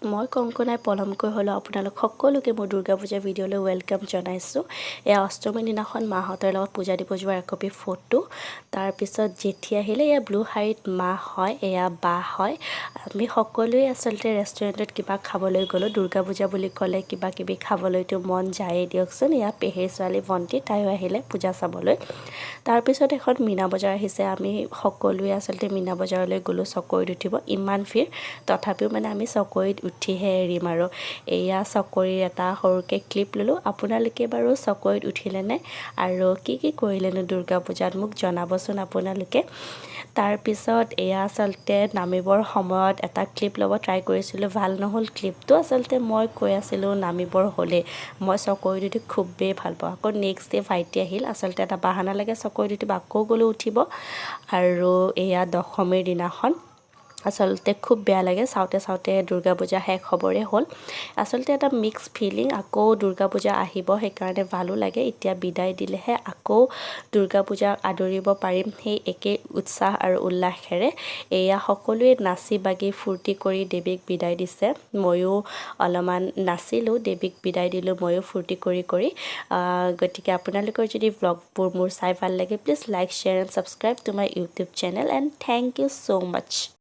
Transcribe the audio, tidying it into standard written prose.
মই কংকনাই পলমকৈ হ'লেও আপোনালোক সকলোকে মোৰ দুৰ্গা পূজা ভিডিঅ'লৈ ৱেলকাম জনাইছোঁ। এয়া অষ্টমীৰ দিনাখন মাহঁতৰ লগত পূজা দিব যোৱাৰ একপি ফটো। তাৰপিছত জেঠী আহিলে, এয়া ব্লু শাড়ীত মা হয়, এয়া বা হয়। আমি সকলোৱে আচলতে ৰেষ্টুৰেণ্টত কিবা খাবলৈ গ'লোঁ। দুৰ্গা পূজা বুলি ক'লে কিবা কিবি খাবলৈতো মন যায়েই দিয়কচোন। এয়া পেহীৰ ছোৱালী ভণ্টি, তাইও আহিলে পূজা চাবলৈ। তাৰপিছত এখন মীনা বজাৰ আহিছে। আমি সকলোৱে আচলতে মীনা বজাৰলৈ গ'লোঁ চকৰিত উঠিব। ইমান ভিৰ, তথাপিও মানে আমি চকৰিত উঠিহে এৰিম আৰু। এয়া চকৰিৰ এটা সৰুকৈ ক্লিপ ল'লোঁ। আপোনালোকে বাৰু চকৰিত উঠিলেনে আৰু কি কৰিলেনো দুৰ্গা পূজাত মোক জনাবচোন আপোনালোকে। তাৰপিছত এয়া আচলতে নামিবৰ সময়ত এটা ক্লিপ ল'ব ট্ৰাই কৰিছিলোঁ, ভাল নহ'ল ক্লিপটো। আচলতে মই কৈ আছিলোঁ নামিবৰ হ'লে মই চকৰিত উঠি খুবেই ভাল পাওঁ। আকৌ নেক্সট ডে ভাইটি আহিল, আচলতে এটা বাহানা লাগে চকৰিত উঠিব, আকৌ গ'লোঁ উঠিব। আৰু এয়া দশমীৰ দিনাখন আচলতে খুব বেয়া লাগে, চাওঁতে চাওঁতে দুৰ্গা পূজা শেষ হ'বৰে হ'ল। আচলতে এটা মিক্স ফিলিং, আকৌ দুৰ্গা পূজা আহিব সেইকাৰণে ভালো লাগে। এতিয়া বিদায় দিলেহে আকৌ দুৰ্গা পূজাক আদৰিব পাৰিম সেই একে উৎসাহ আৰু উল্লাসেৰে। এয়া সকলোৱে নাচি বাগি ফূৰ্তি কৰি দেৱীক বিদায় দিছে। ময়ো অলপমান নাচিলোঁ, দেৱীক বিদায় দিলোঁ ময়ো ফূৰ্তি কৰি। গতিকে আপোনালোকৰ যদি ব্লগবোৰ মোৰ চাই ভাল লাগে, please like, share and subscribe to my YouTube channel and thank you so' much.